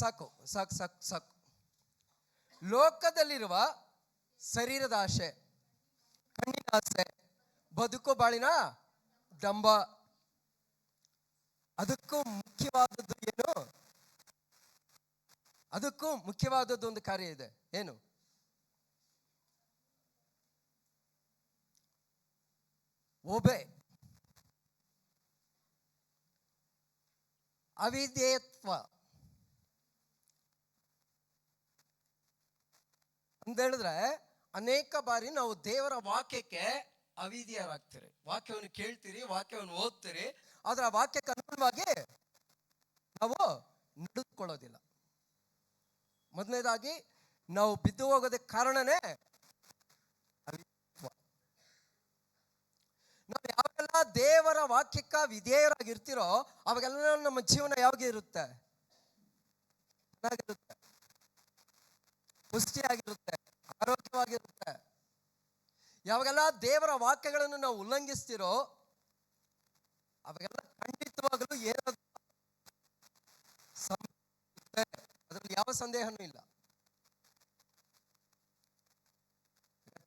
ಸಾಕು ಸಾಕು ಸಾಕು ಸಾಕು. ಲೋಕದಲ್ಲಿರುವ ಶರೀರದ ಆಸೆ, ಕಣ್ಣಿನ ಆಸೆ, ಬದುಕು ಬಾಳಿನ ಡಂಬ. ಅದಕ್ಕೂ ಮುಖ್ಯವಾದದ್ದು ಏನು? ಅದಕ್ಕೂ ಮುಖ್ಯವಾದದ್ದು ಒಂದು ಕಾರ್ಯ ಇದೆ. ಏನು? ಒಬೆ, ಅವಿಧೇಯತ್ವ ಅಂತ ಹೇಳಿದ್ರೆ, ಅನೇಕ ಬಾರಿ ನಾವು ದೇವರ ವಾಕ್ಯಕ್ಕೆ ಅವಿಧೇಯರಾಗ್ತೀರಿ. ವಾಕ್ಯವನ್ನು ಕೇಳ್ತೀರಿ, ವಾಕ್ಯವನ್ನು ಓದ್ತೀರಿ, ಆದ್ರೆ ಆ ವಾಕ್ಯಕ್ಕೆ ಅನುಗುಣವಾಗಿ ನಾವು ನಡೆದುಕೊಳ್ಳೋದಿಲ್ಲ. ಮೊದಲನೇದಾಗಿ ನಾವು ಬಿದ್ದು ಹೋಗೋದಕ್ಕೆ ಕಾರಣನೇ ಅವಿಧೇಯತ್ವ. ನಾವು ಯಾವೆಲ್ಲ ದೇವರ ವಾಕ್ಯಕ್ಕೆ ವಿಧೇಯರಾಗಿರ್ತೀರೋ ಅವಾಗೆಲ್ಲ ನಮ್ಮ ಜೀವನ ಯಾವಾಗ ಇರುತ್ತೆ? ಚೆನ್ನಾಗಿರುತ್ತೆ, ಪುಷ್ಟಿಯಾಗಿರುತ್ತೆ, ಆರೋಗ್ಯವಾಗಿರುತ್ತೆ. ಯಾವಾಗೆಲ್ಲ ದೇವರ ವಾಕ್ಯಗಳನ್ನು ನಾವು ಉಲ್ಲಂಘಿಸ್ತಿರೋ ಅವಾಗೆಲ್ಲ ಖಂಡಿತವಾಗಲೂ ಏನಾದ್ರು ಅದರಲ್ಲಿ ಯಾವ ಸಂದೇಹನೂ ಇಲ್ಲ.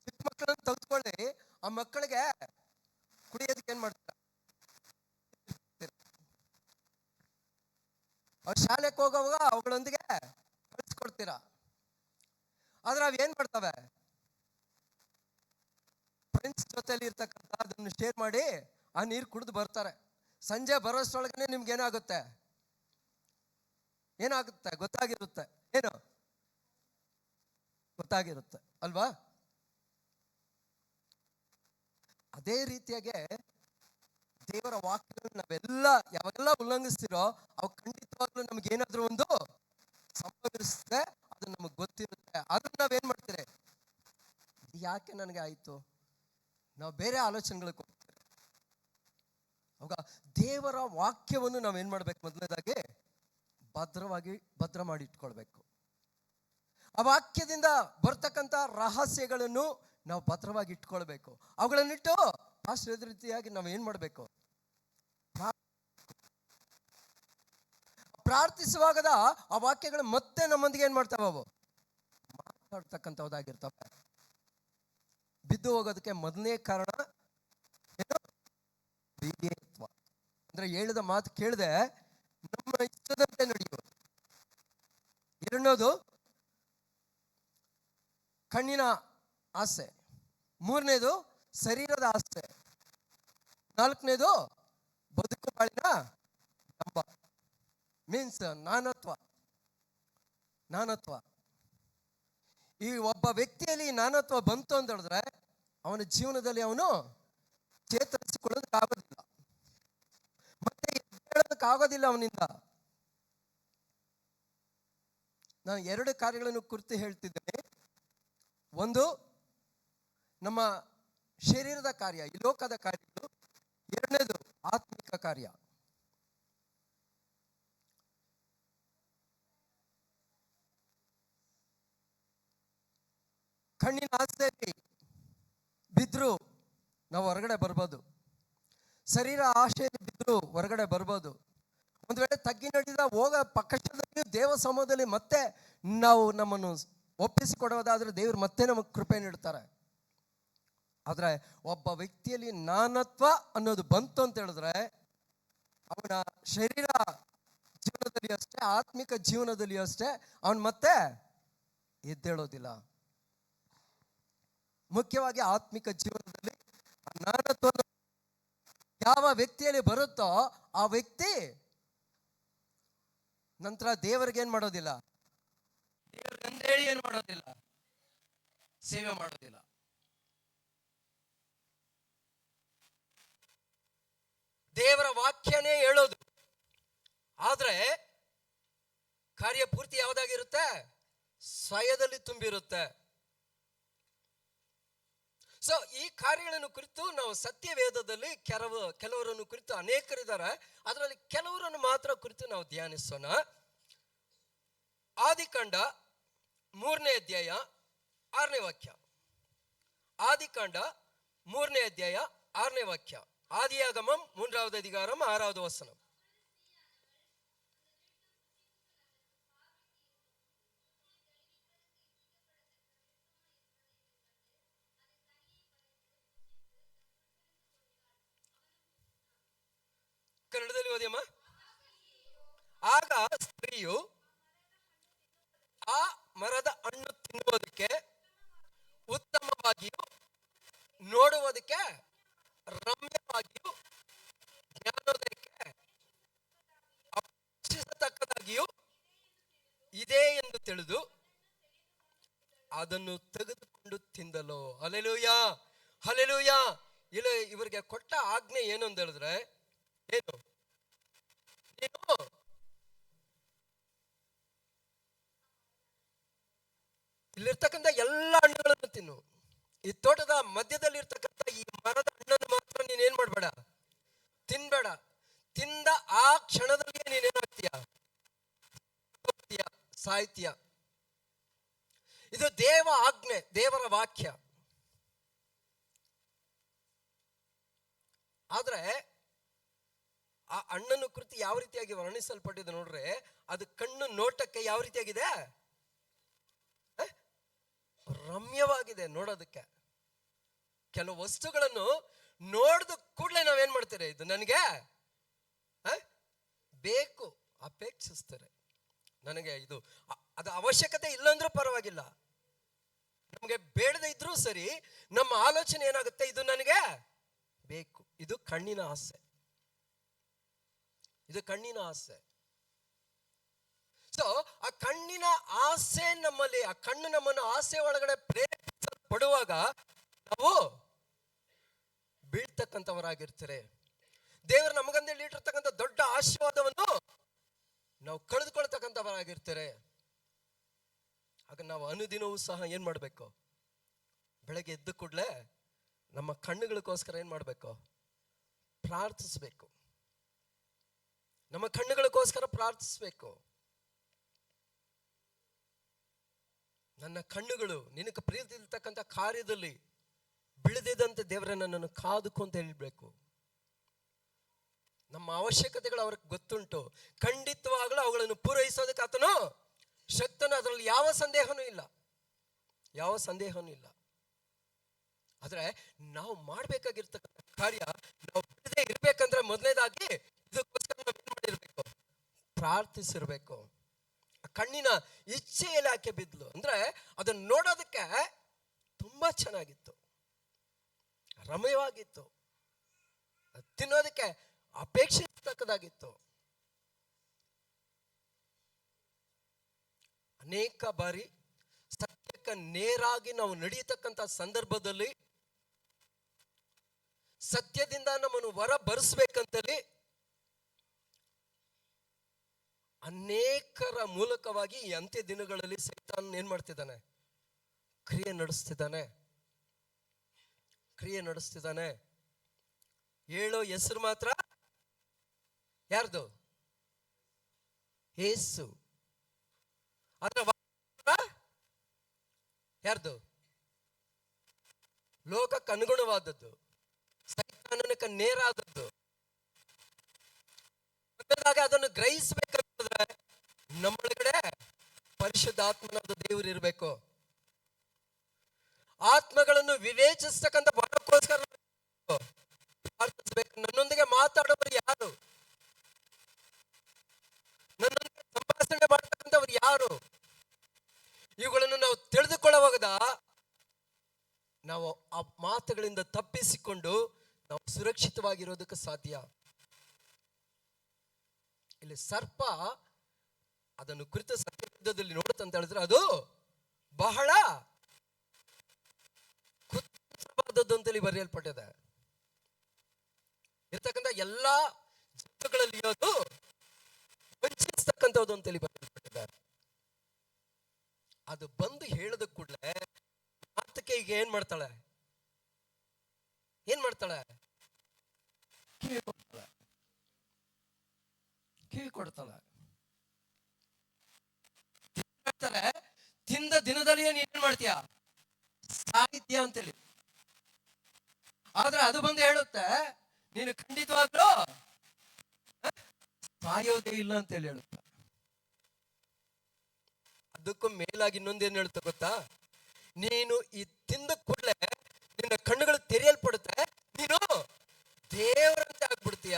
ಚಿಕ್ಕ ಮಕ್ಕಳನ್ನು ತೆಗೆದುಕೊಳ್ಳಿ, ಆ ಮಕ್ಕಳಿಗೆ ಕುಡಿಯೋದಕ್ಕೆ ಏನ್ ಮಾಡ್ತಾರೆ? ಅವ್ರು ಶಾಲೆಗೆ ಹೋಗುವಾಗ ಅವುಗಳೊಂದಿಗೆ ಕಳಿಸ್ಕೊಡ್ತೀರಾ. ಆದ್ರೆ ಅವ್ ಏನ್ ಮಾಡ್ತವೆ? ಫ್ರೆಂಡ್ಸ್ ಜೊತೆಲಿ ಇರ್ತಕ್ಕಂಥ ಅದನ್ನು ಶೇರ್ ಮಾಡಿ ಆ ನೀರು ಕುಡಿದು ಬರ್ತಾರೆ. ಸಂಜೆ ಬರೋಷ್ಟೊಳಗನೆ ನಿಮ್ಗೆ ಏನಾಗುತ್ತೆ? ಗೊತ್ತಾಗಿರುತ್ತೆ. ಏನು ಗೊತ್ತಾಗಿರುತ್ತೆ ಅಲ್ವಾ? ಅದೇ ರೀತಿಯಾಗೆ ದೇವರ ವಾಕ್ಯಗಳನ್ನ ನಾವೆಲ್ಲ ಯಾವಾಗೆಲ್ಲ ಉಲ್ಲಂಘಿಸ್ತಿರೋ ಅವು ಖಂಡಿತವಾಗ್ಲೂ ನಮ್ಗೆ ಏನಾದ್ರೂ ಒಂದು ಸಂಭವಿಸುತ್ತೆ. ಅದು ನಮಗ್ ಗೊತ್ತಿರುತ್ತೆ. ಆದ್ರೂ ನಾವೇನ್ ಮಾಡ್ತೀರಿ? ಯಾಕೆ ನನಗೆ ಆಯ್ತು? ನಾವು ಬೇರೆ ಆಲೋಚನೆಗಳಿಗೆ ಹೋಗ್ತೀವಿ. ಅವಾಗ ದೇವರ ವಾಕ್ಯವನ್ನು ನಾವೇನ್ ಮಾಡ್ಬೇಕು? ಮೊದಲನೇದಾಗಿ ಭದ್ರ ಮಾಡಿ ಇಟ್ಕೊಳ್ಬೇಕು. ಆ ವಾಕ್ಯದಿಂದ ಬರ್ತಕ್ಕಂಥ ರಹಸ್ಯಗಳನ್ನು ನಾವು ಭದ್ರವಾಗಿ ಇಟ್ಕೊಳ್ಬೇಕು. ಅವುಗಳನ್ನಿಟ್ಟು ಆಶ್ರಯದ ರೀತಿಯಾಗಿ ನಾವು ಏನ್ ಮಾಡ್ಬೇಕು? ಪ್ರಾರ್ಥಿಸುವಾಗದ ಆ ವಾಕ್ಯಗಳು ಮತ್ತೆ ನಮ್ಮೊಂದಿಗೆ ಏನ್ ಮಾಡ್ತಾವ? ಅವು ಮಾತಾಡ್ತಕ್ಕಂಥದ್ದಾಗಿರ್ತವೆ. ಬಿದ್ದು ಹೋಗೋದಕ್ಕೆ ಮೊದಲನೇ ಕಾರಣ ಏನು? ವಿಧೇಯತ್ವ. ಅಂದ್ರೆ ಹೇಳಿದ ಮಾತು ಕೇಳದೆ ನಮ್ಮ ಇಷ್ಟದಂತೆ ನಡೆಯುವುದು. ಎರಡನೇದು ಕಣ್ಣಿನ ಆಸೆ, ಮೂರನೇದು ಶರೀರದ ಆಸೆ, ನಾಲ್ಕನೇದು ಬದುಕು ಬಾಳಿನ ಡಂಬ. ಮೀನ್ಸ್ ನಾನತ್ವ. ಈ ಒಬ್ಬ ವ್ಯಕ್ತಿಯಲ್ಲಿ ನಾನತ್ವ ಬಂತು ಅಂತ ಹೇಳಿದ್ರೆ ಅವನ ಜೀವನದಲ್ಲಿ ಅವನು ಚೇತರಿಸಿಕೊಳ್ಳೋದಕ್ಕಾಗೋದಿಲ್ಲ, ಮತ್ತೆ ಹೇಳೋದಕ್ಕಾಗೋದಿಲ್ಲ ಅವನಿಂದ. ನಾನು ಎರಡು ಕಾರ್ಯಗಳನ್ನು ಕುರಿತು ಹೇಳ್ತಿದ್ದೇನೆ. ಒಂದು ನಮ್ಮ ಶರೀರದ ಕಾರ್ಯ, ಈ ಲೋಕದ ಕಾರ್ಯಗಳು. ಎರಡನೇದು ಆತ್ಮಿಕ ಕಾರ್ಯ. ಕಣ್ಣಿನ ಆಸೆಯಲ್ಲಿ ಬಿದ್ರು ನಾವು ಹೊರಗಡೆ ಬರ್ಬೋದು, ಶರೀರ ಆಶೆಯಲ್ಲಿ ಬಿದ್ರು ಹೊರಗಡೆ ಬರ್ಬೋದು. ಒಂದು ವೇಳೆ ತಗ್ಗಿ ನಡೆದ ಹೋಗ ಪಕ್ಷದಲ್ಲಿ ದೇವ ಸಮೂಹದಲ್ಲಿ ಮತ್ತೆ ನಾವು ನಮ್ಮನ್ನು ಒಪ್ಪಿಸಿಕೊಡೋದಾದ್ರೆ ದೇವರು ಮತ್ತೆ ನಮಗೆ ಕೃಪೆ ನೀಡ್ತಾರೆ. ಆದ್ರೆ ಒಬ್ಬ ವ್ಯಕ್ತಿಯಲ್ಲಿ ನಾನತ್ವ ಅನ್ನೋದು ಬಂತು ಅಂತ ಹೇಳಿದ್ರೆ ಅವನ ಶರೀರ ಜೀವನದಲ್ಲಿ ಅಷ್ಟೇ, ಆತ್ಮಿಕ ಜೀವನದಲ್ಲಿ ಅಷ್ಟೇ ಅವನು ಮತ್ತೆ ಎದ್ದೇಳೋದಿಲ್ಲ. ಮುಖ್ಯವಾಗಿ ಆತ್ಮಿಕ ಜೀವನದಲ್ಲಿ ನಾನತ್ವ ಯಾವ ವ್ಯಕ್ತಿಯಲ್ಲಿ ಬರುತ್ತೋ ಆ ವ್ಯಕ್ತಿ ನಂತರ ದೇವರಿಗೆ ಏನ್ ಮಾಡೋದಿಲ್ಲ? ದೇವರಿಗಂದೇಳಿ ಏನ್ ಮಾಡೋದಿಲ್ಲ? ಸೇವೆ ಮಾಡೋದಿಲ್ಲ. ದೇವರ ವಾಕ್ಯನೇ ಹೇಳೋದು, ಆದ್ರೆ ಕಾರ್ಯ ಪೂರ್ತಿ ಯಾವುದಾಗಿರುತ್ತೆ? ಸ್ವಯದಲ್ಲಿ ತುಂಬಿರುತ್ತೆ. ಸೊ ಈ ಕಾರ್ಯಗಳನ್ನು ಕುರಿತು ನಾವು ಸತ್ಯವೇದದಲ್ಲಿ ಕೆಲವರನ್ನು ಕುರಿತು ಅನೇಕರಿದ್ದಾರೆ. ಅದರಲ್ಲಿ ಕೆಲವರನ್ನು ಮಾತ್ರ ಕುರಿತು ನಾವು ಧ್ಯಾನಿಸೋಣ. ಆದಿಕಾಂಡ 3ನೇ ಅಧ್ಯಾಯ 6ನೇ ವಾಕ್ಯ. ಆದಿಕಾಂಡ 3ನೇ ಅಧ್ಯಾಯ 6ನೇ ವಾಕ್ಯ. ஆதியாகமம் 3வது அதிகாரம் 6வது வசனம். ಕನ್ನಡದಲ್ಲಿ ಓದಿಯಮ್ಮ. ಆಗ ಸ್ತ್ರೀಯು ಆ ಮರದ ಹಣ್ಣು ತಿನ್ನುವುದಕ್ಕೆ ಉತ್ತಮವಾಗಿಯೂ ನೋಡುವುದಕ್ಕೆ ರಮ್ಯವಾಗಿಯೂ ಜ್ಞಾನೋದಯಕ್ಕೆ ಅಪೇಕ್ಷಿಸತಕ್ಕದಾಗಿಯೂ ಇದೆ ಎಂದು ತಿಳಿದು ಅದನ್ನು ತೆಗೆದುಕೊಂಡು ತಿಂದಲು. Hallelujah, hallelujah. ಇಲ್ಲ, ಇವರಿಗೆ ಕೊಟ್ಟ ಆಜ್ಞೆ ಏನು ಅಂತ ಹೇಳಿದ್ರೆ, ಏನು, ನೀನು ಇಲ್ಲಿರ್ತಕ್ಕಂಥ ಎಲ್ಲ ಹಣ್ಣುಗಳನ್ನು ತಿನ್ನು, ಈ ತೋಟದ ಮಧ್ಯದಲ್ಲಿ ಇರ್ತಕ್ಕಂಥ ಈ ಮರದ ಹಣ್ಣನ್ನು ಮಾತ್ರ ನೀನೇನ್ ಮಾಡ್ಬೇಡ, ತಿನ್ಬೇಡ. ತಿಂದ ಆ ಕ್ಷಣದಲ್ಲಿ ನೀನೇನಾಗ್ತೀಯ, ಸಾಹಿತ್ಯ. ಇದು ದೇವ ಆಜ್ಞೆ, ದೇವರ ವಾಕ್ಯ. ಆದ್ರೆ ಆ ಹಣ್ಣನ್ನು ಕುರಿತು ಯಾವ ರೀತಿಯಾಗಿ ವರ್ಣಿಸಲ್ಪಟ್ಟಿದೆ ನೋಡ್ರೆ, ಅದು ಕಣ್ಣು ನೋಟಕ್ಕೆ ಯಾವ ರೀತಿಯಾಗಿದೆ, ರಮ್ಯವಾಗಿದೆ ನೋಡೋದಕ್ಕೆ. ಕೆಲವು ವಸ್ತುಗಳನ್ನು ನೋಡಿದ ಕೂಡಲೇ ನಾವೇನ್ ಮಾಡ್ತೀರಿ, ಇದು ನನಗೆ ಬೇಕು, ಅಪೇಕ್ಷಿಸ್ತಾರೆ. ನನಗೆ ಇದು ಅದು ಅವಶ್ಯಕತೆ ಇಲ್ಲ ಅಂದ್ರೂ ಪರವಾಗಿಲ್ಲ, ನಮಗೆ ಬೇಡದೇ ಇದ್ರೂ ಸರಿ, ನಮ್ಮ ಆಲೋಚನೆ ಏನಾಗುತ್ತೆ, ಇದು ನನಗೆ ಬೇಕು. ಇದು ಕಣ್ಣಿನ ಆಸೆ, ಇದು ಕಣ್ಣಿನ ಆಸೆ. ಸೊ ಆ ಕಣ್ಣಿನ ಆಸೆ ನಮ್ಮಲ್ಲಿ, ಆ ಕಣ್ಣು ನಮ್ಮನ್ನು ಆಸೆ ಒಳಗಡೆ ಪ್ರೇರೇಪಿಸಲ್ಪಡುವಾಗ ನಾವು ಬೀಳ್ತಕ್ಕಂಥವರಾಗಿರ್ತಾರೆ. ದೇವರು ನಮಗಂದೇಳಿ ಇಟ್ಟಿರ್ತಕ್ಕಂಥ ದೊಡ್ಡ ಆಶೀರ್ವಾದವನ್ನು ನಾವು ಕಳೆದುಕೊಳ್ತಕ್ಕಂಥವರಾಗಿರ್ತಾರೆ. ಆಗ ನಾವು ಅನುದಿನವೂ ಸಹ ಏನ್ ಮಾಡ್ಬೇಕು, ಬೆಳಗ್ಗೆ ಎದ್ದ ಕೂಡಲೇ ನಮ್ಮ ಕಣ್ಣುಗಳಿಗೋಸ್ಕರ ಏನ್ ಮಾಡ್ಬೇಕು, ಪ್ರಾರ್ಥಿಸ್ಬೇಕು. ನಮ್ಮ ಕಣ್ಣುಗಳಿಗೋಸ್ಕರ ಪ್ರಾರ್ಥಿಸ್ಬೇಕು. ನನ್ನ ಕಣ್ಣುಗಳು ನಿನಗೆ ಪ್ರೀತಿರ್ತಕ್ಕಂಥ ಕಾರ್ಯದಲ್ಲಿ ಬಿಳದಿದಂತೆ ದೇವರೇ ನನ್ನನ್ನು ಕಾದುಕೊ ಅಂತ ಹೇಳ್ಬೇಕು. ನಮ್ಮ ಅವಶ್ಯಕತೆಗಳು ಅವ್ರಿಗೆ ಗೊತ್ತುಂಟು, ಖಂಡಿತವಾಗಲೂ ಅವುಗಳನ್ನು ಪೂರೈಸೋದಕ್ಕೆ ಆತನು ಶಕ್ತನು. ಅದರಲ್ಲಿ ಯಾವ ಸಂದೇಹನೂ ಇಲ್ಲ, ಯಾವ ಸಂದೇಹನೂ ಇಲ್ಲ. ಆದ್ರೆ ನಾವು ಮಾಡ್ಬೇಕಾಗಿರ್ತಕ್ಕಂಥ ಕಾರ್ಯ, ನಾವು ಬಿಡದೆ ಇರ್ಬೇಕಂದ್ರೆ ಮೊದಲನೇದಾಗಿ ಇದಕ್ಕೋಸ್ಕರ ನಾವು ಏನ್ ಮಾಡಿರ್ಬೇಕು, ಪ್ರಾರ್ಥಿಸಿರ್ಬೇಕು. ಕಣ್ಣಿನ ಇಚ್ಛೆಯಲ್ಲಿ ಆಕೆ ಬಿದ್ಲು ಅಂದ್ರೆ ಅದನ್ನ ನೋಡೋದಕ್ಕೆ ತುಂಬಾ ಚೆನ್ನಾಗಿತ್ತು, ರಮ್ಯವಾಗಿತ್ತು, ತಿನ್ನೋದಕ್ಕೆ ಅಪೇಕ್ಷಿಸತಕ್ಕದಾಗಿತ್ತು. ಅನೇಕ ಬಾರಿ ಸತ್ಯಕ್ಕೆ ನೇರಾಗಿ ನಾವು ನಡೆಯತಕ್ಕಂಥ ಸಂದರ್ಭದಲ್ಲಿ, ಸತ್ಯದಿಂದ ನಮ್ಮನ್ನು ಹೊರ ಬರಿಸ್ಬೇಕಂತಲ್ಲಿ ಅನೇಕರ ಮೂಲಕವಾಗಿ ಈ ಅಂತ್ಯ ದಿನಗಳಲ್ಲಿ ಸೈತಾನ್ ಏನ್ ಮಾಡ್ತಿದ್ದಾನೆ, ಕ್ರಿಯೆ ನಡೆಸ್ತಿದ್ದಾನೆ. ಹೇಳೋ ಹೆಸರು ಮಾತ್ರ ಯಾರ್ದು, ಯೇಸು. ಅದರ ಯಾರ್ದು, ಲೋಕಕ್ಕೆ ಅನುಗುಣವಾದದ್ದು, ಸೈತಾನಕ್ಕೆ ನೇರಾದದ್ದು. ಅದನ್ನು ಗ್ರಹಿಸಬೇಕಂದ್ರೆ ನಮ್ಮೊಳಗಡೆ ಪರಿಶುದ್ಧಾತ್ಮನಾದ ದೇವರು ಇರಬೇಕು. ಆತ್ಮಗಳನ್ನು ವಿವೇಚಿಸ್ತಕ್ಕಂಥ ಬರಕ್ಕೋಸ್ಕರ ಪ್ರಾರ್ಥಿಸಬೇಕು. ನನ್ನೊಂದಿಗೆ ಮಾತಾಡೋರು ಯಾರು, ನನ್ನೊಂದಿಗೆ ಸಂಭಾಷಣೆ ಮಾಡ್ತಕ್ಕಂಥವ್ರು ಯಾರು, ಇವುಗಳನ್ನು ನಾವು ತಿಳಿದುಕೊಳ್ಳುವಾಗ ನಾವು ಆ ಮಾತುಗಳಿಂದ ತಪ್ಪಿಸಿಕೊಂಡು ನಾವು ಸುರಕ್ಷಿತವಾಗಿರೋದಕ್ಕೆ ಸಾಧ್ಯ. ಇಲ್ಲಿ ಸರ್ಪ ಅದನ್ನು ಕುರಿತ ಸತ್ಯದಲ್ಲಿ ನೋಡುತ್ತಂತ ಹೇಳಿದ್ರೆ ಅದು ಬಹಳ ಕುತಂತ್ರವಾದದ್ದು ಅಂತೇಳಿ ಬರೆಯಲ್ಪಟ್ಟಿದೆ. ಇರ್ತಕ್ಕಂಥ ಎಲ್ಲಾ ಜೀವಗಳಲ್ಲಿ ಅದು ವಂಚಿಸ್ತಕ್ಕಂಥದ್ದು ಅಂತೇಳಿ ಬರೆಯಲ್ಪಟ್ಟಿದೆ. ಅದು ಬಂದು ಹೇಳದ ಕೂಡಲೇ ಮಾತಕ್ಕೆ ಈಗ ಏನ್ ಮಾಡ್ತಾಳೆ, ಕಿವಿ ಕೊಡ್ತಾಳೆ. ತಿಂದ ದಿನದಲ್ಲಿ ಏನ್ ಮಾಡ್ತೀಯ, ಸಾಹಿತ್ಯ ಅಂತೇಳಿ. ಆದ್ರೆ ಅದು ಬಂದು ಹೇಳುತ್ತೆ, ನೀನು ಖಂಡಿತವಾಗ್ಲೂ ಸಾಯೋದೇ ಇಲ್ಲ ಅಂತೇಳಿ ಹೇಳುತ್ತೆ. ಅದಕ್ಕೂ ಮೇಲಾಗಿ ಇನ್ನೊಂದೇನು ಹೇಳುತ್ತೆ ಗೊತ್ತಾ, ನೀನು ಈ ತಿಂದ ಕೂಡಲೇ ನಿನ್ನ ಕಣ್ಣುಗಳು ತೆರೆಯಲ್ಪಡುತ್ತೆ, ನೀನು ದೇವರಂತೆ ಆಗ್ಬಿಡ್ತೀಯ.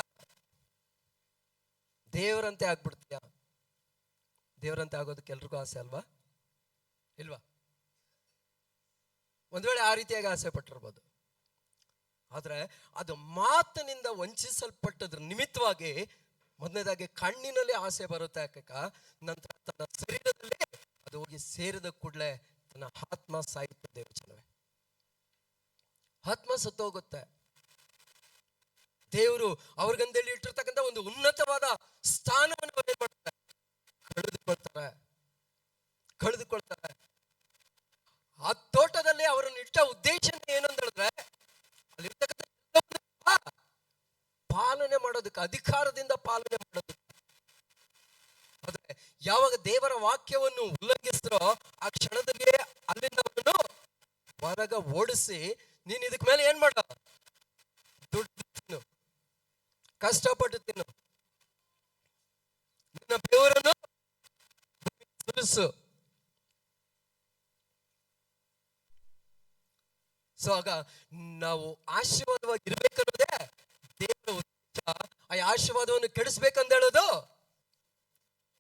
ದೇವರಂತೆ ಆಗ್ಬಿಡ್ತೀಯ. ದೇವರಂತೆ ಆಗೋದಕ್ಕೆ ಎಲ್ರಿಗೂ ಆಸೆ ಅಲ್ವಾ? ಇಲ್ವಾ? ಒಂದ್ ವೇಳೆ ಆ ರೀತಿಯಾಗಿ ಆಸೆ ಪಟ್ಟಿರ್ಬೋದು. ಆದ್ರೆ ಅದು ಮಾತಿನಿಂದ ವಂಚಿಸಲ್ಪಟ್ಟದ್ರ ನಿಮಿತ್ತವಾಗಿ ಮೊದಲನೇದಾಗಿ ಕಣ್ಣಿನಲ್ಲಿ ಆಸೆ ಬರುತ್ತೆ ಯಾಕ, ನಂತರ ತನ್ನ ಶರೀರದಲ್ಲಿ ಅದು ಹೋಗಿ ಸೇರಿದ ಕೂಡಲೇ ತನ್ನ ಆತ್ಮ ಸಾಯುತ್ತದೆ. ಯೋಚನೆ, ಆತ್ಮ ಸತ್ತೋಗುತ್ತೆ. ದೇವರು ಅವ್ರಿಗಂದೇಳಿ ಇಟ್ಟಿರ್ತಕ್ಕಂಥ ಒಂದು ಉನ್ನತವಾದ ಸ್ಥಾನವನ್ನು ಏನ್ ಮಾಡ್ತಾರೆ? ಕಳೆದುಕೊಳ್ತಾರೆ. ಆ ತೋಟದಲ್ಲಿ ಅವರನ್ನು ಇಟ್ಟ ಉದ್ದೇಶ ಏನು ಅಂತ ಹೇಳಿದ್ರೆ, ಅಲ್ಲಿರ್ತಕ್ಕಂಥ ಪಾಲನೆ ಮಾಡೋದಕ್ಕೆ, ಅಧಿಕಾರದಿಂದ ಪಾಲನೆ ಮಾಡೋದಕ್ಕೆ. ಆದ್ರೆ ಯಾವಾಗ ದೇವರ ವಾಕ್ಯವನ್ನು ಉಲ್ಲಂಘಿಸಿದ್ರೋ ಆ ಕ್ಷಣದಲ್ಲಿ ಅಲ್ಲಿಂದ ಅವನು ಹೊರಗ ಓಡಿಸಿ, ನೀನ್ ಇದಕ್ ಮೇಲೆ ಏನ್ ಮಾಡ, ದುಡ್ಡು ತಿನ್ನು, ಕಷ್ಟಪಟ್ಟು ತಿನ್ನು, ನಿನ್ನ ಬೆವರನ್ನು ಸುರಿಸು. ಸೊ ಆಗ ನಾವು ಆಶೀರ್ವಾದವಾಗಿ ಇರ್ಬೇಕನ್ನೋದೇ ದೇವರ ಉದ್ದೇಶ. ಆ ಆಶೀರ್ವಾದವನ್ನು ಕೆಡಿಸ್ಬೇಕಂತ ಹೇಳೋದು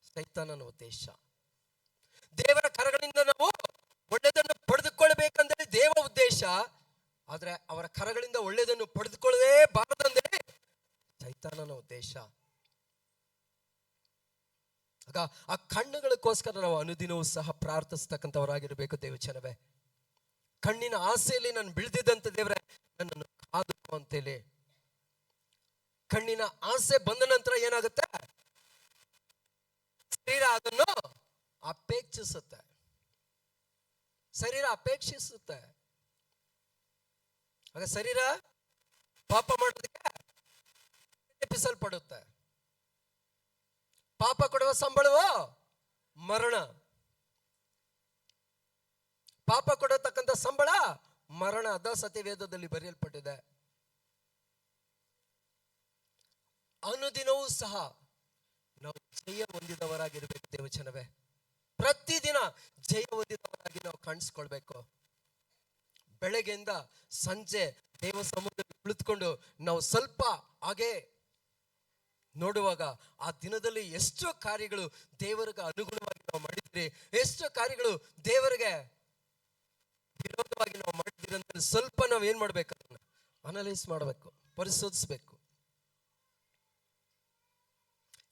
ಸೈತಾನನ ಉದ್ದೇಶ. ದೇವರ ಕರಗಳಿಂದ ನಾವು ಒಳ್ಳೆಯದನ್ನು ಪಡೆದುಕೊಳ್ಬೇಕಂದ್ರೆ ದೇವ ಉದ್ದೇಶ. ಆದ್ರೆ ಅವರ ಕರಗಳಿಂದ ಒಳ್ಳೆಯದನ್ನು ಪಡೆದುಕೊಳ್ಳದೇ ಬಾರದಂದ್ರೆ ಸೈತಾನನ ಉದ್ದೇಶ. ಆಗ ಆ ಕಣ್ಣುಗಳಿಗೋಸ್ಕರ ನಾವು ಅನುದಿನವೂ ಸಹ ಪ್ರಾರ್ಥಿಸ್ತಕ್ಕಂಥವರಾಗಿರ್ಬೇಕು. ದೇವಚನವೇ, ಕಣ್ಣಿನ ಆಸೆಯಲ್ಲಿ ನಾನು ಬೀಳ್ದಿದ್ದಂತ ದೇವರೇ ನನ್ನನ್ನು ಕಾದುಕೋ ಅಂತೇಳಿ. ಕಣ್ಣಿನ ಆಸೆ ಬಂದ ನಂತರ ಏನಾಗುತ್ತೆ? ಶರೀರ ಅದನ್ನು ಅಪೇಕ್ಷಿಸುತ್ತೆ. ಶರೀರ ಅಪೇಕ್ಷಿಸುತ್ತೆ. ಆಗ ಶರೀರ ಪಾಪ ಮಾಡೋದಕ್ಕೆ ಪ್ರೇರೇಪಿಸಲ್ಪಡುತ್ತೆ. ಪಾಪ ಕೊಡುವ ಸಂಬಳವೋ ಮರಣ. ಪಾಪ ಕೊಡತಕ್ಕಂಥ ಸಂಬಳ ಮರಣ. ಅದ ಸತ್ಯವೇದದಲ್ಲಿ ಬರೆಯಲ್ಪಟ್ಟಿದೆ. ಅನುದಿನವೂ ಸಹ ನಾವು ಜಯ ಹೊಂದಿದವರಾಗಿರ್ಬೇಕು. ದೇವಚನವೇ, ಪ್ರತಿದಿನ ಜಯ ಹೊಂದಿದವರಾಗಿ ನಾವು ಕಾಣಿಸ್ಕೊಳ್ಬೇಕು. ಬೆಳಗ್ಗೆಯಿಂದ ಸಂಜೆ ದೇವ ಸಮ್ಮುಖದಲ್ಲಿ ಕುಳಿತುಕೊಂಡು ನಾವು ಸ್ವಲ್ಪ ಹಾಗೆ ನೋಡುವಾಗ ಆ ದಿನದಲ್ಲಿ ಎಷ್ಟು ಕಾರ್ಯಗಳು ದೇವರಿಗೆ ಅನುಗುಣವಾಗಿ ನಾವು ಮಾಡಿದ್ರಿ, ಎಷ್ಟು ಕಾರ್ಯಗಳು ದೇವರಿಗೆ ವಿರೋಧವಾಗಿ ನಾವು ಮಾಡಿದ್ರಿ ಅಂತ ಸ್ವಲ್ಪ ನಾವು ಏನ್ ಮಾಡ್ಬೇಕು? ಅದನ್ನ ಅನಲೈಸ್ ಮಾಡಬೇಕು, ಪರಿಶೋಧಿಸ್ಬೇಕು.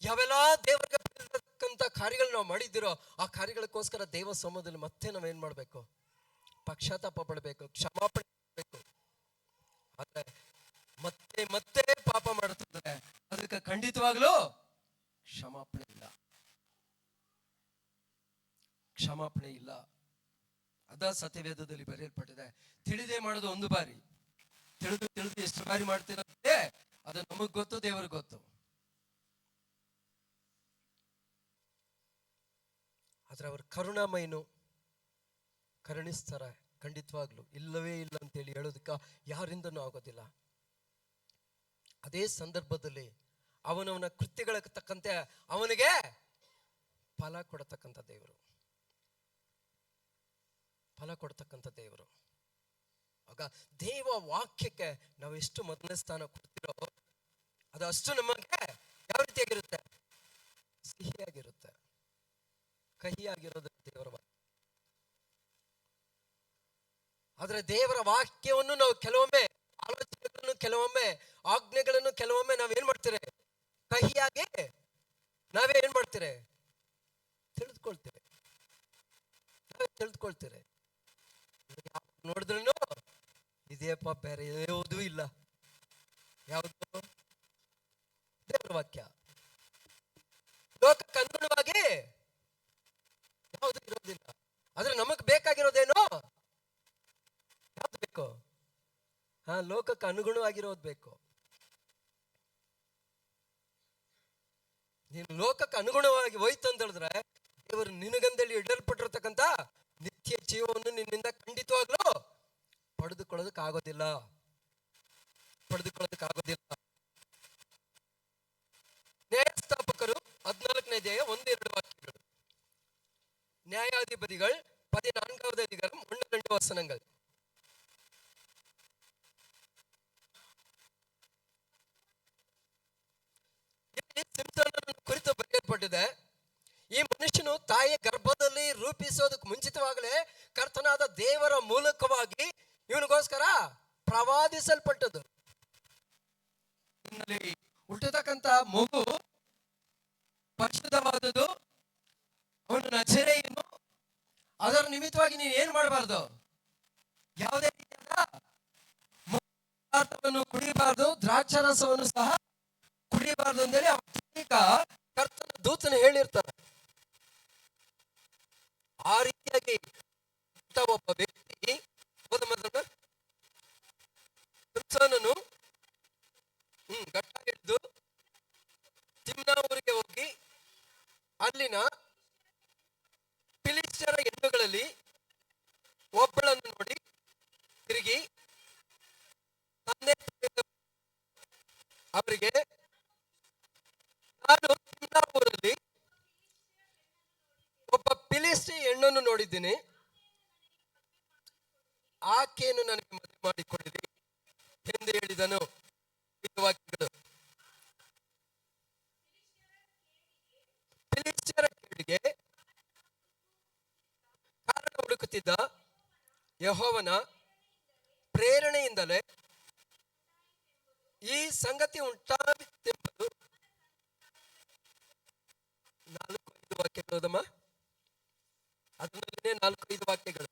ಯಾವೆಲ್ಲ ದೇವರಿಗೆ ಬಿಟ್ಟಿರ್ತಕ್ಕಂಥ ಕಾರ್ಯಗಳು ನಾವು ಮಾಡಿದಿರೋ ಆ ಕಾರ್ಯಗಳಕ್ಕೋಸ್ಕರ ದೇವ ಸಮ್ಮುಖದಲ್ಲಿ ಮತ್ತೆ ನಾವೇನ್ ಮಾಡ್ಬೇಕು? ಪಶ್ಚಾತ್ತಾಪ ಪಡಬೇಕು, ಕ್ಷಮಾಪಣೆ ಮಾಡಬೇಕು. ಆದ್ರೆ ಮತ್ತೆ ಮತ್ತೆ ಪಾಪ ಮಾಡುತ್ತಿದ್ರೆ ಅದಕ್ಕೆ ಖಂಡಿತವಾಗ್ಲೂ ಕ್ಷಮಾಪಣೆ ಇಲ್ಲ. ಕ್ಷಮಾಪಣೆ ಇಲ್ಲ. ಅದ ಸತ್ಯವೇದದಲ್ಲಿ ಬರೆಯಲ್ಪಟ್ಟಿದೆ. ತಿಳಿದೇ ಮಾಡೋದು ಒಂದು ಬಾರಿ, ತಿಳಿದು ಎಷ್ಟು ಬಾರಿ ಮಾಡ್ತಿರೋದೇ ಅದು ನಮಗ್ ಗೊತ್ತು, ದೇವರಿಗೆ ಗೊತ್ತು. ಆದ್ರೆ ಅವ್ರ ಕರುಣಾಮಯನು, ಕರುಣಿಸ್ತಾರೆ ಖಂಡಿತವಾಗ್ಲು. ಇಲ್ಲವೇ ಇಲ್ಲ ಅಂತೇಳಿ ಹೇಳೋದಕ್ಕ ಯಾರಿಂದನೂ ಆಗೋದಿಲ್ಲ. ಅದೇ ಸಂದರ್ಭದಲ್ಲಿ ಅವನವನ ಕೃತ್ಯಗಳ ತಕ್ಕಂತೆ ಅವನಿಗೆ ಫಲ ಕೊಡತಕ್ಕಂಥ ದೇವರು, ಫಲ ಕೊಡ್ತಕ್ಕಂಥ ದೇವರು. ಆಗ ದೇವ ವಾಕ್ಯಕ್ಕೆ ನಾವು ಎಷ್ಟು ಮೊದಲನೇ ಸ್ಥಾನ ಕೊಡ್ತಿರೋ ಅದು ಅಷ್ಟು ನಮಗೆ ಯಾವ ರೀತಿಯಾಗಿರುತ್ತೆ? ಸಿಹಿಯಾಗಿರುತ್ತೆ, ಕಹಿಯಾಗಿರೋದು ದೇವರ ವಾಕ್ಯ. ಆದ್ರೆ ದೇವರ ವಾಕ್ಯವನ್ನು ನಾವು ಕೆಲವೊಮ್ಮೆ ಆಲೋಚನೆಗಳನ್ನು, ಕೆಲವೊಮ್ಮೆ ಆಜ್ಞೆಗಳನ್ನು, ಕೆಲವೊಮ್ಮೆ ನಾವೇನ್ ಮಾಡ್ತೀರಿ? ಕಹಿಯಾಗಿ ನಾವೇ ಏನ್ ಮಾಡ್ತೀರಿ? ತಿಳಿದುಕೊಳ್ತೀರಿ. ನೋಡಿದ್ರು ಇದೇಪ್ಪ ಬೇರೆ ಯಾವುದೂ ಇಲ್ಲ. ಯಾವುದು? ದೇವರ ವಾಕ್ಯ. ಲೋಕಕ್ಕೆ ಅನುಗುಣವಾಗಿ ಯಾವುದು ಇರೋದಿಲ್ಲ. ಆದ್ರೆ ನಮಗ್ ಬೇಕಾಗಿರೋದೇನೋ? ಯಾವ್ದು ಬೇಕು? ಲೋಕಕ್ಕೆ ಅನುಗುಣವಾಗಿರೋದು ಬೇಕು. ನೀನು ಲೋಕಕ್ಕೆ ಅನುಗುಣವಾಗಿ ಹೋಯ್ತಂತ ಹೇಳಿದ್ರೆ ದೇವರು ನಿನಗಂದಲ್ಲಿ ಇಡಲ್ಪಟ್ಟಿರ್ತಕ್ಕಂಥ ನಿತ್ಯ ಜೀವವನ್ನು ನಿನ್ನಿಂದ ಖಂಡಿತವಾಗ್ಲೂ ಪಡೆದುಕೊಳ್ಳೋದಕ್ಕಾಗೋದಿಲ್ಲ. ನ್ಯಾಯಸ್ಥಾಪಕರು 14ನೇ ಅಧ್ಯಾಯ 1-2 ವಾಕ್ಯಗಳು. ನ್ಯಾಯಾಧಿಪತಿಗಳು 14வது அதிகாரம் 1-2 வசனங்கள். ಸಿಂಸನನನ್ನು ಕುರಿತು ರೂಪಿಸಲ್ಪಟ್ಟಿದೆ. ಈ ಮನುಷ್ಯನು ತಾಯಿಯ ಗರ್ಭದಲ್ಲಿ ರೂಪಿಸೋದಕ್ಕೆ ಮುಂಚಿತವಾಗಲೇ ಕರ್ತನಾದ ದೇವರ ಮೂಲಕವಾಗಿ ಇವನಿಗೋಸ್ಕರ ಪ್ರವಾದಿಸಲ್ಪಟ್ಟದ್ದು. ಹುಟ್ಟತಕ್ಕಂತ ಮಗು ಪರಿಶುದ್ಧವಾದದ್ದು, ಅವನು ನಜರೇಯನು. ಅದರ ನಿಮಿತ್ತವಾಗಿ ನೀನು ಏನ್ ಮಾಡಬಾರ್ದು, ಯಾವುದೇ ರೀತಿಯಾದ ಪದಾರ್ಥವನ್ನು ಕುಡಿಯಬಾರ್ದು, ದ್ರಾಕ್ಷಾರಸವನ್ನು ಸಹ ಕುಡಿಯಬಾರ್ದು ಅಂತೇಳಿ ಕರ್ತನ ದೂತನ ಹೇಳಿರ್ತಾರೆ. ಆ ರೀತಿಯಾಗಿ ಒಬ್ಬ ವ್ಯಕ್ತಿ ಸಂಸೋನನು ಗಟ್ಟ ಹಿಡಿದು ತಿಮ್ನಾ ಊರಿಗೆ ಹೋಗಿ ಅಲ್ಲಿನ ಫಿಲಿಷ್ಟಿಯರ ಹೆಣ್ಣುಗಳಲ್ಲಿ ಒಬ್ಬಳನ್ನು ನೋಡಿ ತಿರುಗಿ ತಂದೆ ಅವರಿಗೆ, ನಾನು ತಿಮ್ನಾ ಊರಲ್ಲಿ ಒಬ್ಬ ಫಿಲಿಷ್ಟಿ ಹೆಣ್ಣನ್ನು ನೋಡಿದ್ದೀನಿ, ಆಕೆಯನ್ನು ನನಗೆ ಮದುವೆ ಮಾಡಿಕೊಡಿರಿ ಎಂದು ಹೇಳಿದನು. ಇದು ವಾಕ್ಯಗಳು. ಫಿಲಿಷ್ಟಿಯರ ಕೇಳಿಗೆ ಕಾರಣ ಹುಡುಕುತ್ತಿದ್ದ ಯೆಹೋವನ ಪ್ರೇರಣೆಯಿಂದಲೇ ಈ ಸಂಗತಿ ಉಂಟಾಗಿತ್ತೆಂಬುದು. 4-5 ವಾಕ್ಯಗಳದಮ್ಮ, ಅದರಲ್ಲಿನೇ 4-5 ವಾಕ್ಯಗಳು.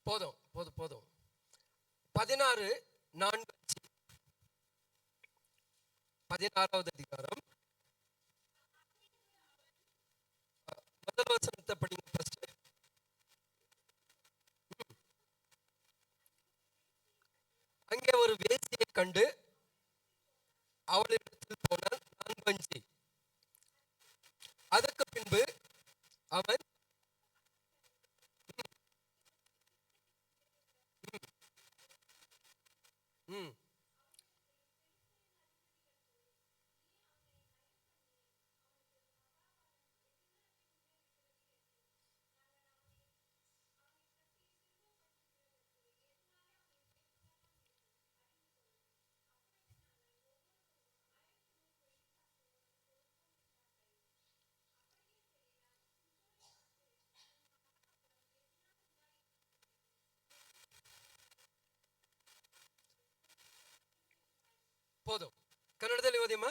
போதும் போதும் போதும் 16:4 16வது அதிகாரம் முதல் வசனத்தை படிங்க ஃபர்ஸ்ட். அங்கே ஒரு வேசியை கண்டு அவளிடத்தில் போனான் 4:5. அதற்கு பின்பு அவன் போதும். ಕನ್ನಡದಲ್ಲಿ ಓದಿಮ್ಮ.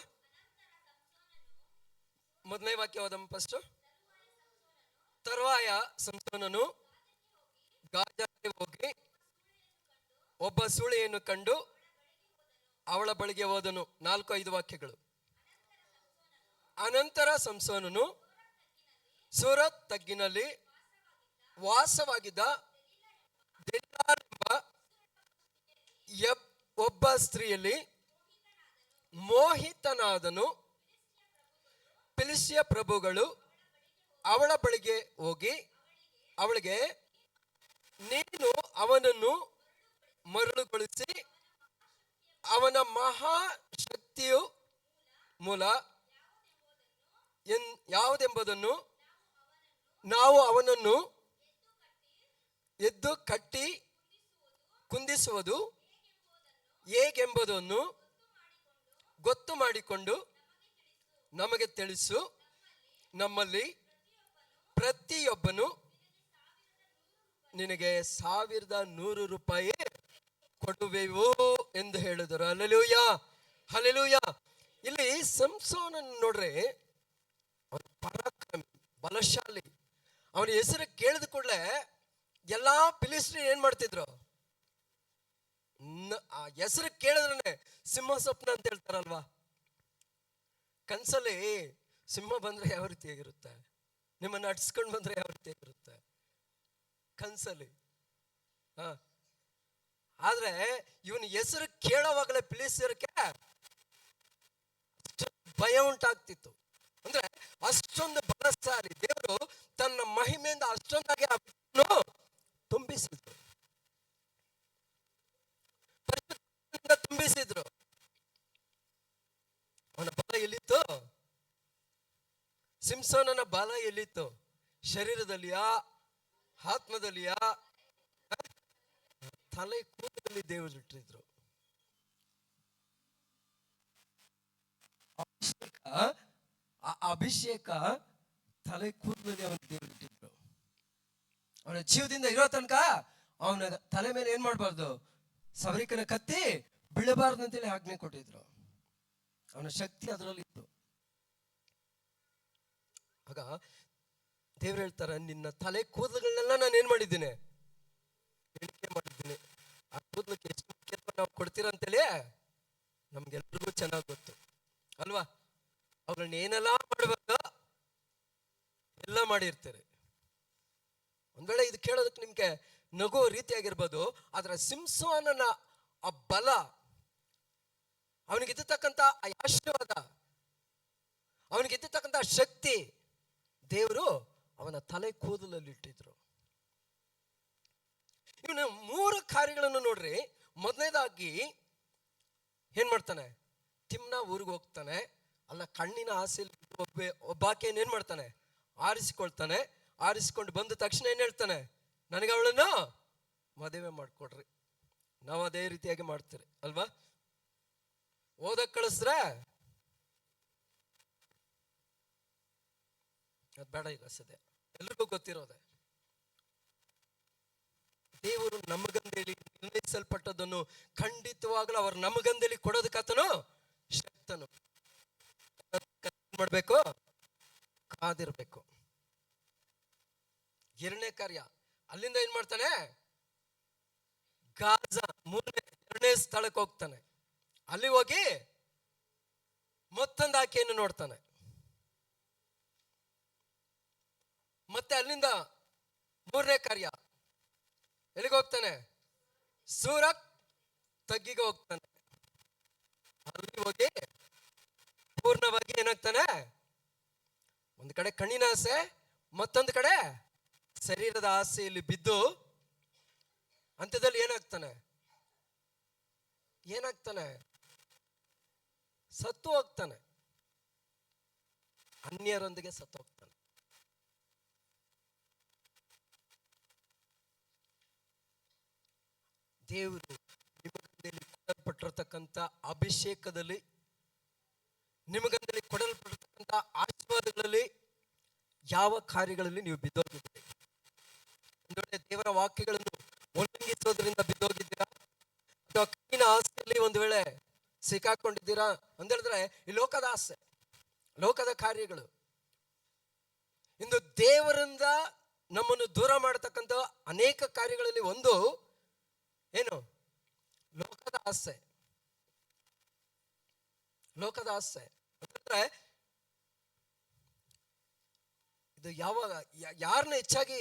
ಮೊದಲನೇ ವಾಕ್ಯ ಓದಮ್ಮ ಫಸ್ಟ್. ತರುವಾಯ ಸಂಸೋನನು ಗಾಜಾಗೆ ಹೋಗಿ ಒಬ್ಬ ಸೂಳೆಯನ್ನು ಕಂಡು ಅವಳ ಬಳಿಗೆ ಹೋದನು. 4-5 ವಾಕ್ಯಗಳು. ಅನಂತರ ಸಂಸೋನನು ಸೂರತ್ ತಗ್ಗಿನಲ್ಲಿ ವಾಸವಾಗಿದ್ದ ದೆಲೀಲಾಳೆಂಬ ಒಬ್ಬ ಸ್ತ್ರೀಯಲ್ಲಿ ಮೋಹಿತನಾದನು. ಫಿಲಿಷ್ಟಿಯ ಪ್ರಭುಗಳು ಅವಳ ಬಳಿಗೆ ಹೋಗಿ ಅವಳಿಗೆ, ನೀನು ಅವನನ್ನು ಮರಳುಗೊಳಿಸಿ ಅವನ ಮಹಾಶಕ್ತಿಯು ಮೂಲ ಯಾವುದೆಂಬುದನ್ನು ನಾವು ಅವನನ್ನು ಎದ್ದು ಕಟ್ಟಿ ಕುಂದಿಸುವುದು ಹೇಗೆಂಬುದನ್ನು ಗೊತ್ತು ಮಾಡಿಕೊಂಡು ನಮಗೆ ತಿಳಿಸು. ನಮ್ಮಲ್ಲಿ ಪ್ರತಿಯೊಬ್ಬನು ನಿನಗೆ 1,100 ರೂಪಾಯಿ ಕೊಡುವೆವು ಎಂದು ಹೇಳಿದರು. Hallelujah, hallelujah. ಇಲ್ಲಿ ಸಂಸೋನನ್ನು ನೋಡ್ರೆ ಅವನು ಪರಾಕ್ರಮಿ, ಬಲಶಾಲಿ. ಅವನ ಹೆಸರು ಕೇಳಿದ ಕೂಡಲೇ ಎಲ್ಲಾ ಫಿಲಿಷ್ಟಿಯರು ಏನ್ ಮಾಡ್ತಿದ್ರು? ಆ ಹೆಸರು ಕೇಳಿದ್ರೆ ಸಿಂಹ ಸ್ವಪ್ನ ಅಂತ ಹೇಳ್ತಾರಲ್ವಾ. ಕನ್ಸಲ್ಲಿ ಸಿಂಹ ಬಂದ್ರೆ ಯಾವ ರೀತಿಯಾಗಿರುತ್ತೆ, ನಿಮ್ಮನ್ನ ಅಟ್ಸ್ಕೊಂಡು ಬಂದ್ರೆ ಯಾವ ರೀತಿಯಾಗಿರುತ್ತೆ? ಕನ್ಸಲ್ಲಿ. ಆದ್ರೆ ಇವನ ಹೆಸರು ಕೇಳೋವಾಗಲೇ ಫಿಲಿಸ್ತ್ಯರಿಗೆ ಭಯ ಉಂಟಾಗ್ತಿತ್ತು. ಅಂದ್ರೆ ಅಷ್ಟೊಂದು ಬಲಶಾಲಿ ದೇವರು ತನ್ನ ಮಹಿಮೆಯಿಂದ ಅಷ್ಟೊಂದಾಗಿ ತುಂಬಿಸಿದ್ರು, ತುಂಬಿಸಿದ್ರು. ಅವನ ಬಲ ಎಲ್ಲಿತ್ತು? ಸಿಂಸೋನನ ಬಲ ಎಲ್ಲಿತ್ತು? ಶರೀರದಲ್ಲಿಯಾ, ಆತ್ಮದಲ್ಲಿಯಾ, ತಲೆ ಕೂದಲಲ್ಲಿ ದೇವರು ಇಟ್ಟಿದ್ರು. ಅಭಿಷೇಕ ತಲೆ ಕೂದಲಲ್ಲಿ ಅವನ ದೇವರು ಇಟ್ಟಿದ್ರು. ಅವನ ಜೀವದಿಂದ ಇರೋ ತನಕ ಅವನ ತಲೆ ಮೇಲೆ ಏನ್ ಮಾಡ್ಬಾರ್ದು? ಸವರಿಕನ ಕತ್ತಿ ಬೀಳಬಾರ್ದು ಅಂತೇಳಿ ಆಜ್ಞೆ ಕೊಟ್ಟಿದ್ರು. ಅವನ ಶಕ್ತಿ ಅದರಲ್ಲಿ ಇತ್ತು. ಆಗ ದೇವ್ರು ಹೇಳ್ತಾರ, ನಿನ್ನ ತಲೆ ಕೂದಲುಗಳನ್ನೆಲ್ಲ ನಾನು ಏನ್ ಮಾಡಿದ್ದೀನಿ? ಎಣಿಕೆ ಮಾಡಿದ್ದೀನಿ. ಆ ಕೂದಲಕ್ಕೆ ಎಷ್ಟು ನಾವು ಕೊಡ್ತೀರ ಅಂತೇಳಿ ನಮ್ಗೆಲ್ರಿಗೂ ಚೆನ್ನಾಗಿ ಗೊತ್ತು ಅಲ್ವಾ? ಅವುಗಳನ್ನ ಏನೆಲ್ಲ ಮಾಡಬೇಕು ಎಲ್ಲ ಮಾಡಿರ್ತಾರೆ. ಒಂದ್ ವೇಳೆ ಇದು ಕೇಳೋದಕ್ಕೆ ನಿಮ್ಗೆ ನಗೋ ರೀತಿಯಾಗಿರ್ಬೋದು, ಆದ್ರೆ ಸಿಂಸೋನನ ಆ ಬಲ, ಅವನಿಗಿರ್ತಕ್ಕಂಥ ಆ ಆಶೀರ್ವಾದ, ಅವನಿಗಿರ್ತಕ್ಕಂಥ ಶಕ್ತಿ ದೇವರು ಅವನ ತಲೆ ಕೂದಲಲ್ಲಿ ಇಟ್ಟಿದ್ರು. ಇವನು 3 ಕಾರ್ಯಗಳನ್ನು ನೋಡ್ರಿ. ಮೊದಲನೇದಾಗಿ ಏನ್ ಮಾಡ್ತಾನೆ? ತಿಮ್ನಾ ಊರಿಗೆ ಹೋಗ್ತಾನೆ. ಅಲ್ಲ, ಕಣ್ಣಿನ ಆಸೆಯಲ್ಲಿ ಒಬ್ಬಾಕೆಯನ್ನು ಏನ್ ಮಾಡ್ತಾನೆ? ಆರಿಸಿಕೊಳ್ತಾನೆ. ಆರಿಸಿಕೊಂಡು ಬಂದ ತಕ್ಷಣ ಏನ್ ಹೇಳ್ತಾನೆ? ನನಗೆ ಅವಳನ್ನು ಮದುವೆ ಮಾಡ್ಕೊಡ್ರಿ. ನಾವು ಅದೇ ರೀತಿಯಾಗಿ ಮಾಡ್ತೀರಿ ಅಲ್ವಾ? ಓದಕ್ ಕಳಿಸ್ರೆ ಅದ್ ಬೇಡ, ಈಗ ಸದ್ಯ ಎಲ್ರಿಗೂ ಗೊತ್ತಿರೋದೆ. ದೇವರು ನಮಗಂದೇಳಿ ನಿರ್ಣಯಿಸಲ್ಪಟ್ಟದನ್ನು ಖಂಡಿತವಾಗ್ಲೂ ಅವ್ರ ನಮಗಂದೇಳಿ ಕೊಡೋದಕ್ಕತನು ಶಕ್ತನು. ಮಾಡ್ಬೇಕು, ಕಾದಿರ್ಬೇಕು. 2ನೇ ಕಾರ್ಯ, ಅಲ್ಲಿಂದ ಏನ್ ಮಾಡ್ತಾನೆ? ಗಾಜಾ 2ನೇ ಸ್ಥಳಕ್ಕೆ ಹೋಗ್ತಾನೆ. ಅಲ್ಲಿ ಹೋಗಿ ಮತ್ತೊಂದು ಆಕೆಯನ್ನು ನೋಡ್ತಾನೆ. ಮತ್ತೆ ಅಲ್ಲಿಂದ 3ನೇ ಕಾರ್ಯ ಎಲ್ಲಿಗೆ ಹೋಗ್ತಾನೆ? ಸೂರತ್ ತಗ್ಗಿಗೆ ಹೋಗ್ತಾನೆ. ಅಲ್ಲಿ ಹೋಗಿ ಪೂರ್ಣವಾಗಿ ಏನಾಗ್ತಾನೆ? ಒಂದು ಕಡೆ ಕಣ್ಣಿನ ಆಸೆ, ಮತ್ತೊಂದು ಕಡೆ ಶರೀರದ ಆಸೆಯಲ್ಲಿ ಬಿದ್ದು ಅಂತ್ಯದಲ್ಲಿ ಏನಾಗ್ತಾನೆ? ಸತ್ತು ಹೋಗ್ತಾನೆ. ಅನ್ಯರೊಂದಿಗೆ ಸತ್ತು ಹೋಗ್ತಾನೆ. ದೇವರು ನಿಮಗಂದಲ್ಲಿ ಕೊಡಲ್ಪಟ್ಟಿರತಕ್ಕಂಥ ಅಭಿಷೇಕದಲ್ಲಿ, ನಿಮಗಂದಲ್ಲಿ ಕೊಡಲ್ಪಟ್ಟಿರತಕ್ಕಂಥ ಆಶೀರ್ವಾದಗಳಲ್ಲಿ ಯಾವ ಕಾರ್ಯಗಳಲ್ಲಿ ನೀವು ಬಿದ್ದೋಗಿದ್ದೀರಿ? ಒಂದು ವೇಳೆ ದೇವರ ವಾಕ್ಯಗಳನ್ನು ಉಲ್ಲಂಘಿಸೋದ್ರಿಂದ ಬಿದ್ದೋಗಿದ್ದೀರಾ? ಅಥವಾ ಕಣ್ಣಿನ ಆಸೆಯಲ್ಲಿ ಒಂದು ವೇಳೆ ಸಿಕ್ಕಾಕೊಂಡಿದ್ದೀರಾ ಅಂತ ಹೇಳಿದ್ರೆ, ಈ ಲೋಕದ ಆಸೆ, ಲೋಕದ ಕಾರ್ಯಗಳು ಇಂದು ದೇವರಿಂದ ನಮ್ಮನ್ನು ದೂರ ಮಾಡತಕ್ಕಂಥ ಅನೇಕ ಕಾರ್ಯಗಳಲ್ಲಿ ಒಂದು ಏನು? ಲೋಕದ ಆಸೆ. ಲೋಕದ ಆಸೆ ಅಂತಂದ್ರೆ ಇದು ಯಾವಾಗ ಯಾರನ್ನ ಹೆಚ್ಚಾಗಿ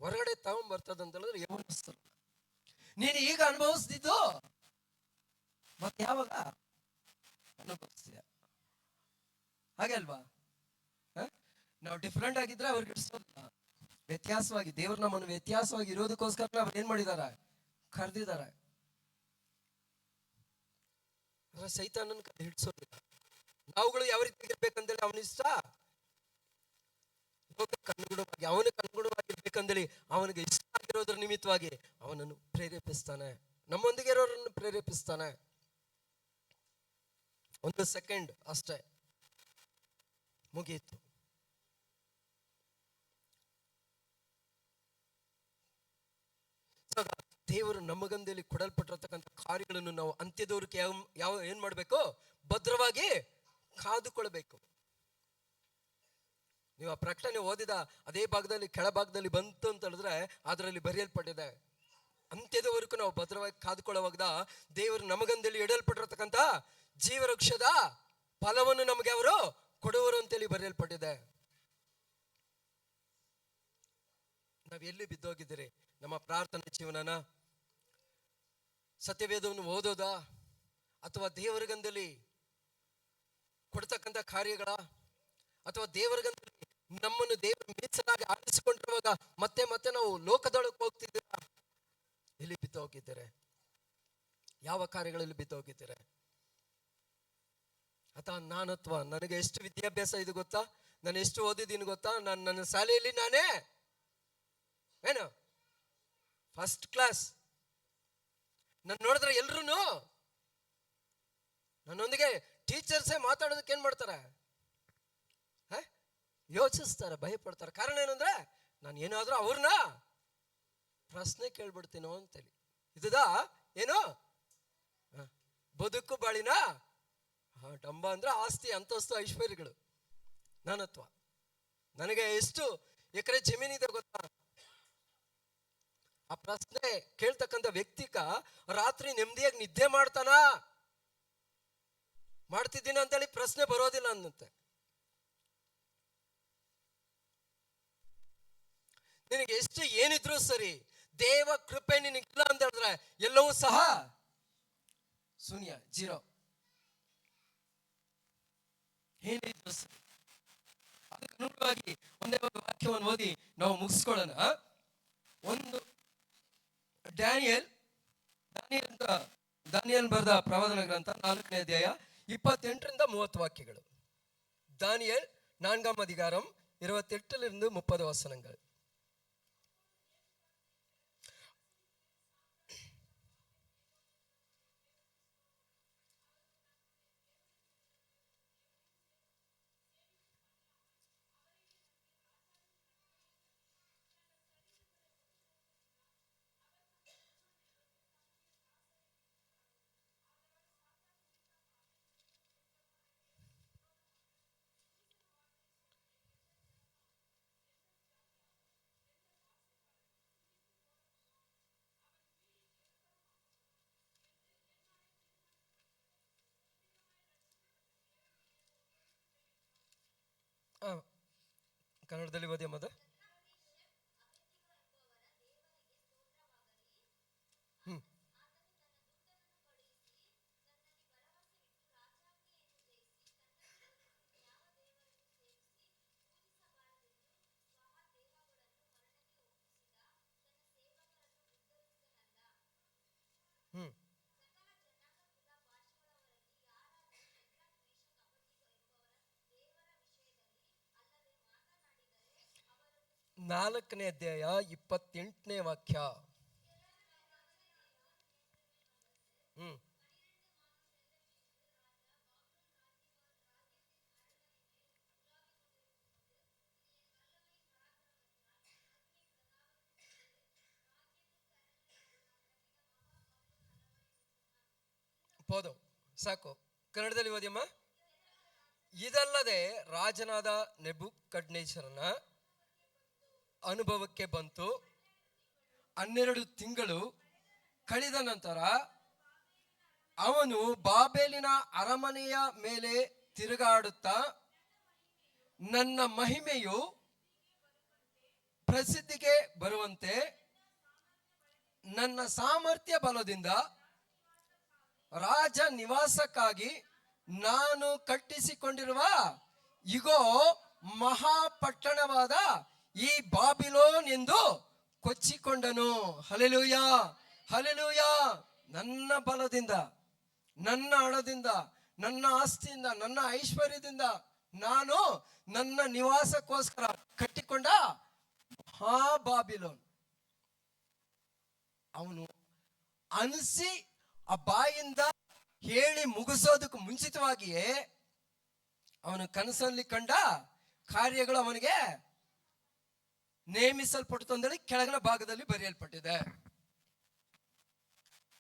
ಹೊರಗಡೆ ತಗೊಂಡ್ಬರ್ತದ ಅಂತ ಹೇಳಿದ್ರೆ ಯೌವನಸ್ಥರು. ನೀನು ಈಗ ಅನುಭವಿಸ್ತಿದ್ದು ಮತ್ತೆ ಯಾವಾಗ ಅನುಭವಿಸ್ತೀಯ? ಹಾಗೆ ಅಲ್ವಾ? ನಾವು ಡಿಫ್ರೆಂಟ್ ಆಗಿದ್ರೆ ಅವ್ರಿಗೆ ವ್ಯತ್ಯಾಸವಾಗಿ, ದೇವ್ರು ನಮ್ಮನ್ನು ವ್ಯತ್ಯಾಸವಾಗಿ ಇರೋದಕ್ಕೋಸ್ಕರ ಅವ್ರು ಏನ್ ಮಾಡಿದಾರ? ಕರೆದಿದ್ದಾರೆ. ಸೈತಾನನ ಹಿಡ್ಸೋದಿಲ್ಲ. ನಾವುಗಳು ಯಾವ ರೀತಿ ಇರ್ಬೇಕಂದೇಳಿ ಅವನಿಷ್ಟ ಕನುಗುಣವಾಗಿ, ಅವನಿಗೆ ಅನುಗುಣವಾಗಿರ್ಬೇಕಂದೇಳಿ ಅವನಿಗೆ ಇಷ್ಟ ಆಗಿರೋದ್ರ ನಿಮಿತ್ತವಾಗಿ ಅವನನ್ನು ಪ್ರೇರೇಪಿಸ್ತಾನೆ, ನಮ್ಮೊಂದಿಗೆ ಇರೋರನ್ನು ಪ್ರೇರೇಪಿಸ್ತಾನೆ. 1 ಸೆಕೆಂಡ್ ಅಷ್ಟೇ, ಮುಗಿಯಿತು. ದೇವರು ನಮಗಂದೇಲಿ ಕೊಡಲ್ಪಟ್ಟಿರತಕ್ಕಂಥ ಕಾರ್ಯಗಳನ್ನು ನಾವು ಅಂತ್ಯದವರೆಗೆ ಯಾವ ಏನ್ ಮಾಡ್ಬೇಕು? ಭದ್ರವಾಗಿ ಕಾದುಕೊಳ್ಬೇಕು. ನೀವು ಆ ಪ್ರಕಟಣೆ ಓದಿದ ಅದೇ ಭಾಗದಲ್ಲಿ ಕೆಳಭಾಗದಲ್ಲಿ ಬಂತು ಅಂತ ಹೇಳಿದ್ರೆ ಅದರಲ್ಲಿ ಬರೆಯಲ್ಪಟ್ಟಿದೆ, ಅಂತ್ಯದವರೆಗೂ ನಾವು ಭದ್ರವಾಗಿ ಕಾದುಕೊಳ್ಳುವಾಗ ದೇವರು ನಮಗಂದೇಲಿ ಇಡಲ್ಪಟ್ಟಿರತಕ್ಕಂಥ ಜೀವವೃಕ್ಷದ ಫಲವನ್ನು ನಮಗೆ ಅವರು ಕೊಡುವರು ಅಂತೇಳಿ ಬರೆಯಲ್ಪಟ್ಟಿದೆ. ನಾವ್ ಎಲ್ಲಿ ಬಿದ್ದೋಗಿದ್ದೀರಿ? ನಮ್ಮ ಪ್ರಾರ್ಥನೆ ಜೀವನನ, ಸತ್ಯವೇದವನ್ನು ಓದೋದ, ಅಥವಾ ದೇವರಿಗಂದಲ್ಲಿ ಕೊಡ್ತಕ್ಕಂಥ ಕಾರ್ಯಗಳ, ಅಥವಾ ದೇವರಿಗಂದಲ್ಲಿ ನಮ್ಮನ್ನು ದೇವರು ಮೀಸಲಾಗಿ ಆರಿಸಿಕೊಂಡಿರುವಾಗ ಮತ್ತೆ ಮತ್ತೆ ನಾವು ಲೋಕದೊಳಗೆ ಹೋಗ್ತಿದ್ದೀರಾ? ಎಲ್ಲಿ ಬಿದ್ದು ಹೋಗಿದ್ದೀರಾ? ಯಾವ ಕಾರ್ಯಗಳಲ್ಲಿ ಬಿದ್ದು ಹೋಗಿದ್ದೀರಾ? ಅಥವಾ ನಾನತ್ವ, ನನಗೆ ಎಷ್ಟು ವಿದ್ಯಾಭ್ಯಾಸ ಇದು ಗೊತ್ತಾ, ನಾನು ಎಷ್ಟು ಓದಿದ್ದೀನಿ ಗೊತ್ತಾ, ನನ್ನ ಶಾಲೆಯಲ್ಲಿ ನಾನೇ ಏನು ಫಸ್ಟ್ ಕ್ಲಾಸ್. ನಾನು ನೋಡಿದ್ರೆ ಎಲ್ರು ನನ್ನೊಂದಿಗೆ ಟೀಚರ್ಸೇ ಮಾತಾಡೋದಕ್ಕೆ ಏನ್ ಮಾಡ್ತಾರೆ? ಯೋಚಿಸ್ತಾರೆ, ಭಯಪಡ್ತಾರೆ. ಕಾರಣ ಏನಂದ್ರೆ ನಾನು ಏನಾದ್ರೂ ಅವ್ರನ್ನ ಪ್ರಶ್ನೆ ಕೇಳ್ಬಿಡ್ತೀನೋ ಅಂತೇಳಿ. ಇದುದಾ ಏನು ಬದುಕು ಬಾಳಿನ ಡಂಬ ಅಂದ್ರೆ ಆಸ್ತಿ, ಅಂತಸ್ತು, ಐಶ್ವರ್ಯಗಳು. ನಾನತ್ವ, ನನಗೆ ಎಷ್ಟು ಎಕರೆ ಜಮೀನಿದೆ ಗೊತ್ತಾ? ಆ ಪ್ರಶ್ನೆ ಕೇಳ್ತಕ್ಕಂಥ ವ್ಯಕ್ತಿಗ ರಾತ್ರಿ ನೆಮ್ಮದಿಯಾಗಿ ನಿದ್ದೆ ಮಾಡ್ತಿದ್ದೀನಿ ಅಂತೇಳಿ ಪ್ರಶ್ನೆ ಬರೋದಿಲ್ಲ ಅನ್ನಂತೆ. ನಿನಗೆ ಎಷ್ಟು ಏನಿದ್ರು ಸರಿ, ದೇವ ಕೃಪೆ ನಿನಗಿಲ್ಲ ಅಂತ ಹೇಳಿದ್ರೆ ಎಲ್ಲವೂ ಸಹ ಶೂನ್ಯ, ಜೀರೋ. ಏನಿದ್ರು ಸರಿ. ಅದಕ್ಕೆ ಅನುಗುಣವಾಗಿ ಒಂದೇ ಒಂದು ವಾಕ್ಯವನ್ನು ಓದಿ ನಾವು ಮುಗಿಸ್ಕೊಳ್ಳೋಣ. ಒಂದು ದಾನಿಯೇಲ್ ಬರೆದ ಪ್ರವಾದನ ಗ್ರಂಥ 4ನೇ ಅಧ್ಯಾಯ 28ರಿಂದ 30 ವಾಕ್ಯಗಳು. ದಾನಿಯೇಲ್ 4ஆம் அதிகாரம் 28லிருந்து 30 வசனங்கள். ಕನ್ನಡದಲ್ಲಿ ಓದಿ ಅಮ್ಮದ. ನಾಲ್ಕನೇ ಅಧ್ಯಾಯ 28ನೇ ವಾಕ್ಯ. ಪೋದು ಸಾಕು. ಕನ್ನಡದಲ್ಲಿ ಓದಿಯಮ್ಮ. ಇದಲ್ಲದೆ ರಾಜನಾದ ನೆಬೂಕದ್ನೆಚ್ಚರನ ಅನುಭವಕ್ಕೆ ಬಂತು. 12 ತಿಂಗಳು ಕಳೆದ ನಂತರ ಅವನು ಬಾಬೆಲಿನ ಅರಮನೆಯ ಮೇಲೆ ತಿರುಗಾಡುತ್ತಾ, ನನ್ನ ಮಹಿಮೆಯು ಪ್ರಸಿದ್ಧಿಗೆ ಬರುವಂತೆ ನನ್ನ ಸಾಮರ್ಥ್ಯ ಬಲದಿಂದ ರಾಜ ನಿವಾಸಕ್ಕಾಗಿ ನಾನು ಕಟ್ಟಿಸಿಕೊಂಡಿರುವ ಇಗೋ ಮಹಾಪಟ್ಟಣವಾದ ಈ ಬಾಬಿಲೋನ್ ಎಂದು ಕೊಚ್ಚಿಕೊಂಡನು. Hallelujah, hallelujah. ನನ್ನ ಬಲದಿಂದ, ನನ್ನ ಹಣದಿಂದ, ನನ್ನ ಆಸ್ತಿಯಿಂದ, ನನ್ನ ಐಶ್ವರ್ಯದಿಂದ ನಾನು ನನ್ನ ನಿವಾಸಕ್ಕೋಸ್ಕರ ಕಟ್ಟಿಕೊಂಡ ಮಹಾ ಬಾಬಿಲೋನ್. ಅವನು ಅನಿಸಿ ಆ ಬಾಯಿಂದ ಹೇಳಿ ಮುಗಿಸೋದಕ್ಕೆ ಮುಂಚಿತವಾಗಿಯೇ ಅವನು ಕನಸಲ್ಲಿ ಕಂಡ ಕಾರ್ಯಗಳು ಅವನಿಗೆ ನೇಮಿಸಲ್ಪಟ್ಟು ಅಂದೇಳಿ ಕೆಳಗಿನ ಭಾಗದಲ್ಲಿ ಬರೆಯಲ್ಪಟ್ಟಿದೆ.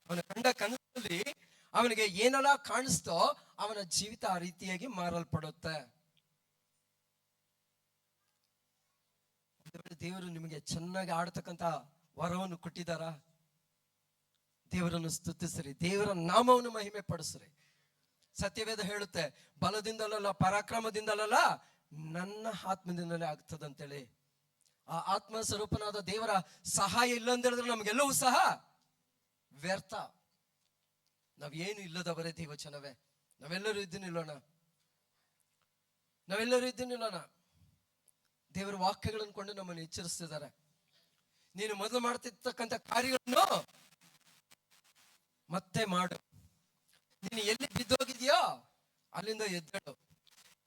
ಅವನ ಕಂಡ ಕನಸಲ್ಲಿ ಅವನಿಗೆ ಏನೆಲ್ಲ ಕಾಣಿಸ್ತೋ ಅವನ ಜೀವಿತ ಆ ರೀತಿಯಾಗಿ ಮಾರಲ್ಪಡುತ್ತೆ. ದೇವರು ನಿಮಗೆ ಚೆನ್ನಾಗಿ ಆಡ್ತಕ್ಕಂಥ ವರವನ್ನು ಕೊಟ್ಟಿದ್ದಾರ? ದೇವರನ್ನು ಸ್ತುತಿಸ್ರಿ, ದೇವರ ನಾಮವನ್ನು ಮಹಿಮೆ ಪಡಿಸ್ರಿ. ಸತ್ಯವೇದ ಹೇಳುತ್ತೆ, ಬಲದಿಂದಲಲ್ಲ, ಪರಾಕ್ರಮದಿಂದಲಲ್ಲ, ನನ್ನ ಆತ್ಮದಿಂದಲೇ ಆಗ್ತದಂತೇಳಿ. ಆ ಆತ್ಮ ಸ್ವರೂಪನಾದ ದೇವರ ಸಹಾಯ ಇಲ್ಲ ಅಂತ ಹೇಳಿದ್ರೆ ನಮ್ಗೆಲ್ಲವೂ ಸಹ ವ್ಯರ್ಥ. ನಾವೇನು ಇಲ್ಲದವರೇ ದೇವಚನವೇ. ನಾವೆಲ್ಲರೂ ಇದ್ದು ನಿಲ್ಲೋಣ, ನಾವೆಲ್ಲರೂ ಇದ್ದು ನಿಲ್ಲೋಣ. ದೇವರ ವಾಕ್ಯಗಳನ್ನು ಕೊಂಡು ನಮ್ಮನ್ನು ಎಚ್ಚರಿಸ್ತಿದ್ದಾರೆ. ನೀನು ಮೊದಲು ಮಾಡ್ತಿರ್ತಕ್ಕಂಥ ಕಾರ್ಯಗಳನ್ನು ಮತ್ತೆ ಮಾಡು. ನೀನು ಎಲ್ಲಿ ಬಿದ್ದೋಗಿದ್ಯೋ ಅಲ್ಲಿಂದ ಎದ್ದೇಳು.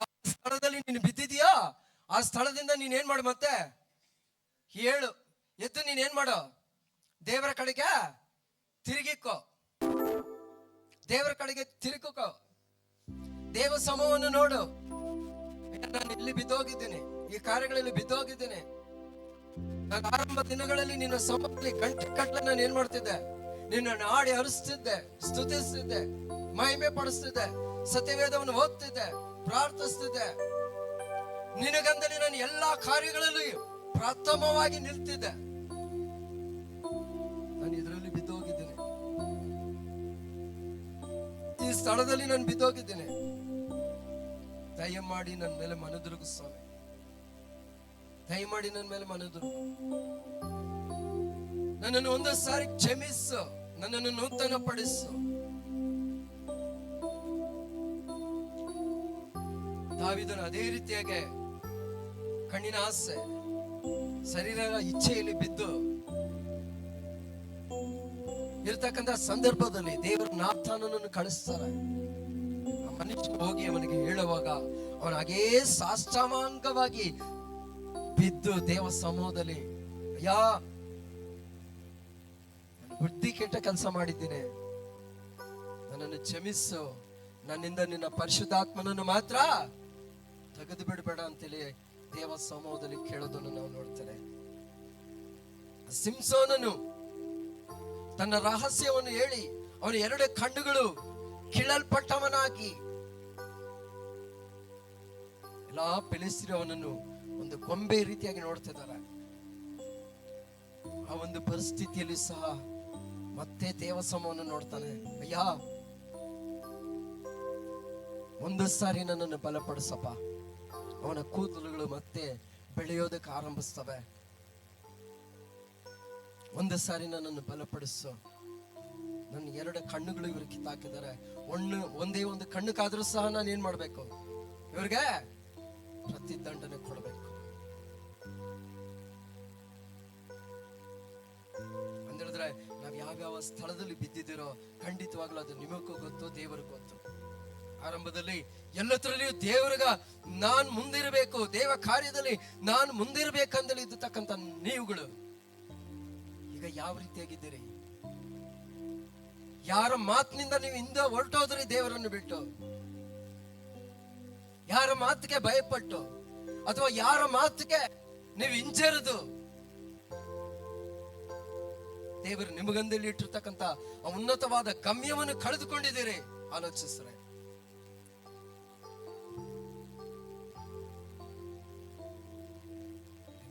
ಆ ಸ್ಥಳದಲ್ಲಿ ನೀನು ಬಿದ್ದಿದ್ಯೋ ಆ ಸ್ಥಳದಿಂದ ನೀನೇನ್ ಮಾಡು, ಮತ್ತೆ ಹೇಳು, ಎದ್ದು ನೀನೇನ್ ಮಾಡು, ದೇವರ ಕಡೆಗೆ ತಿರುಗಿಕೋ, ದೇವರ ಕಡೆಗೆ ತಿರುಗಿಕೋ, ದೇವ ಸಮೂಹವನ್ನು ನೋಡು. ನಾನು ಇಲ್ಲಿ ಬಿದ್ದೋಗಿದ್ದೇನೆ, ಈ ಕಾರ್ಯಗಳಲ್ಲಿ ಬಿದ್ದೋಗಿದ್ದೇನೆ. ನಾನು ಆರಂಭ ದಿನಗಳಲ್ಲಿ ನಿನ್ನ ಸಮೂಹದಲ್ಲಿ ಗಂಟೆ ಕಟ್ಟಲೆ ನಾನು ಏನ್ ಮಾಡ್ತಿದ್ದೆ, ನಿನ್ನನ್ನು ಹಾಡಿ ಹರಿಸ್ತಿದ್ದೆ, ಸ್ತುತಿಸ್ತಿದ್ದೆ, ಮಹಿಮೆ ಪಡಿಸ್ತಿದ್ದೆ, ಸತ್ಯವೇದವನ್ನು ಓದ್ತಿದ್ದೆ, ಪ್ರಾರ್ಥಿಸ್ತಿದ್ದೆ. ನಿನಗಂದಲ್ಲಿ ನಾನು ಎಲ್ಲಾ ಕಾರ್ಯಗಳಲ್ಲಿ ಪ್ರಥಮವಾಗಿ ನಿಲ್ತಿದ್ದೆ. ನಾನು ಇದರಲ್ಲಿ ಬಿದ್ದೋಗಿದ್ದೇನೆ, ಈ ಸ್ಥಳದಲ್ಲಿ ನಾನು ಬಿದ್ದೋಗಿದ್ದೇನೆ. ದಯಮಾಡಿ ನನ್ನ ಮೇಲೆ ಮನದುರುಗು ಸ್ವಾಮಿ, ದಯಮಾಡಿ ನನ್ನ ಮೇಲೆ ಮನದುರುಗು. ನನ್ನನ್ನು ಒಂದು ಸಾರಿ ಕ್ಷಮಿಸು, ನನ್ನನ್ನು ನೂತನ ಪಡಿಸು. ದಾವೀದನು ಅದೇ ರೀತಿಯಾಗಿ ಕಣ್ಣಿನ ಆಸೆ, ಶರೀರದ ಇಚ್ಛೆಯಲ್ಲಿ ಬಿದ್ದು ಇರ್ತಕ್ಕಂಥ ಸಂದರ್ಭದಲ್ಲಿ ದೇವರು ನಾತಾನನನ್ನು ಕಳಿಸ್ತಾರೆ. ಆ ಮನುಷ್ಯ ಹೋಗಿ ಅವನಿಗೆ ಹೇಳುವಾಗ ಅವನ ಹಾಗೇ ಸಾಷ್ಟಾಂಗವಾಗಿ ಬಿದ್ದು ದೇವ ಸಮೂಹದಲ್ಲಿ, ಅಯ್ಯ ಬುದ್ಧಿ ಕೆಟ್ಟ ಕೆಲಸ ಮಾಡಿದ್ದೇನೆ, ನನ್ನನ್ನು ಕ್ಷಮಿಸು, ನನ್ನಿಂದ ನಿನ್ನ ಪರಿಶುದ್ಧಾತ್ಮನನ್ನು ಮಾತ್ರ ತೆಗೆದು ಬಿಡಬೇಡ ಅಂತೇಳಿ ದೇವ ಸಮೂಹದಲ್ಲಿ ಕೇಳೋದನ್ನು ನಾವು ನೋಡ್ತೇವೆ. ಸಿಂಸೋನನು ತನ್ನ ರಹಸ್ಯವನ್ನು ಹೇಳಿ ಅವನ 2 ಕಣ್ಣುಗಳು ಕೀಳಲ್ಪಟ್ಟವನಾಗಿ ಎಲ್ಲಾ ಫಿಲಿಸ್ತ್ಯರು ಅವನನ್ನು ಒಂದು ಗೊಂಬೆ ರೀತಿಯಾಗಿ ನೋಡ್ತಿದ್ದಾರೆ. ಆ ಒಂದು ಪರಿಸ್ಥಿತಿಯಲ್ಲಿ ಸಹ ಮತ್ತೆ ದೇವ ಸಮೂಹವನ್ನು ನೋಡ್ತಾನೆ. ಅಯ್ಯ, ಒಂದು ಸಾರಿ ನನ್ನನ್ನು ಬಲಪಡಿಸಪ್ಪ. ಅವನ ಕೂದಲುಗಳು ಮತ್ತೆ ಬೆಳೆಯೋದಕ್ಕೆ ಆರಂಭಿಸ್ತವೆ. ಒಂದು ಸಾರಿ ನನ್ನನ್ನು ಬಲಪಡಿಸು. ನನ್ನ 2 ಕಣ್ಣುಗಳು ಇವರು ಕಿತ್ತಾಕಿದ್ದಾರೆ. ಒಂದೇ ಒಂದು ಕಣ್ಣುಕಾದ್ರೂ ಸಹ ನಾನು ಏನ್ ಮಾಡ್ಬೇಕು, ಇವ್ರಿಗೆ ಪ್ರತಿದಂಡನೆ ಕೊಡಬೇಕು ಅಂದೇಳಿದ್ರೆ ನಾವ್ ಯಾವ್ಯಾವ ಸ್ಥಳದಲ್ಲಿ ಬಿದ್ದಿದ್ದೀರೋ ಖಂಡಿತವಾಗ್ಲೂ ಅದು ನಿಮಗೂ ಗೊತ್ತು, ದೇವರಿಗೂ ಗೊತ್ತು. ಆರಂಭದಲ್ಲಿ ಎಲ್ಲತ್ರಲ್ಲಿಯೂ ದೇವರಿಗ ನಾನ್ ಮುಂದಿರಬೇಕು, ದೇವ ಕಾರ್ಯದಲ್ಲಿ ನಾನು ಮುಂದಿರಬೇಕಂದಲ್ಲಿ ಇದ್ದತಕ್ಕಂಥ ನೀವುಗಳು ಈಗ ಯಾವ ರೀತಿಯಾಗಿದ್ದೀರಿ? ಯಾರ ಮಾತಿನಿಂದ ನೀವು ಹಿಂದೆ ಹೊರಟೋದ್ರಿ ದೇವರನ್ನು ಬಿಟ್ಟು? ಯಾರ ಮಾತಿಗೆ ಭಯಪಟ್ಟು ಅಥವಾ ಯಾರ ಮಾತಿಗೆ ನೀವು ಹಿಂಜರಿದು ದೇವರು ನಿಮಗಂದಲ್ಲಿ ಇಟ್ಟಿರ್ತಕ್ಕಂಥ ಆ ಉನ್ನತವಾದ ಗಮ್ಯವನ್ನು ಕಳೆದುಕೊಂಡಿದ್ದೀರಿ? ಆಲೋಚಿಸ್ರೆ.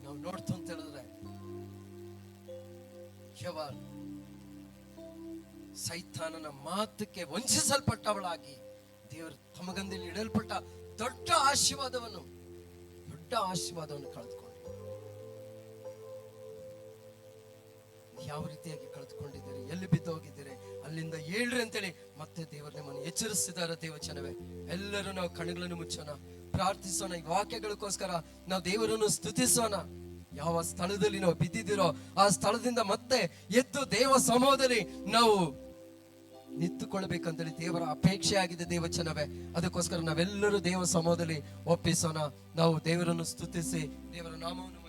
ನಾವು ನೋಡ್ತು ಅಂತ ಹೇಳಿದ್ರೆ ಸೈತಾನನ ಮಾತಕ್ಕೆ ವಂಚಿಸಲ್ಪಟ್ಟವಳಾಗಿ ದೇವರು ತಮಗಂದಲ್ಲಿ ಇಡಲ್ಪಟ್ಟ ದೊಡ್ಡ ಆಶೀರ್ವಾದವನ್ನು ಕಳೆದುಕೊಂಡು ಯಾವ ರೀತಿಯಾಗಿ ಕಳೆದುಕೊಂಡಿದ್ದೀರಿ? ಎಲ್ಲಿ ಬಿದ್ದು ಹೋಗಿದ್ದೀರಿ? ಅಲ್ಲಿಂದ ಹೇಳ್ರಿ ಅಂತೇಳಿ ಮತ್ತೆ ದೇವರು ನಮ್ಮನ್ನು ಎಚ್ಚರಿಸಿದಾರೆ. ದೇವಚನವೇ, ಎಲ್ಲರೂ ನಾವು ಕಣ್ಣುಗಳನ್ನು ಮುಚ್ಚೋಣ, ಪ್ರಾರ್ಥಿಸೋಣ. ಈ ವಾಕ್ಯಗಳಿಗೋಸ್ಕರ ನಾವು ದೇವರನ್ನು ಸ್ತುತಿಸೋಣ. ಯಾವ ಸ್ಥಳದಲ್ಲಿ ನಾವು ಬಿದ್ದಿದ್ದೀರೋ ಆ ಸ್ಥಳದಿಂದ ಮತ್ತೆ ಎದ್ದು ದೇವ ಸಮೂಹದಲ್ಲಿ ನಾವು ನಿಂತುಕೊಳ್ಬೇಕಂತೇಳಿ ದೇವರ ಅಪೇಕ್ಷೆ ಆಗಿದೆ. ದೇವಚನವೇ, ಅದಕ್ಕೋಸ್ಕರ ನಾವೆಲ್ಲರೂ ದೇವ ಸಮೂಹದಲ್ಲಿ ಒಪ್ಪಿಸೋಣ. ನಾವು ದೇವರನ್ನು ಸ್ತುತಿಸಿ ದೇವರ ನಾಮವನ್ನು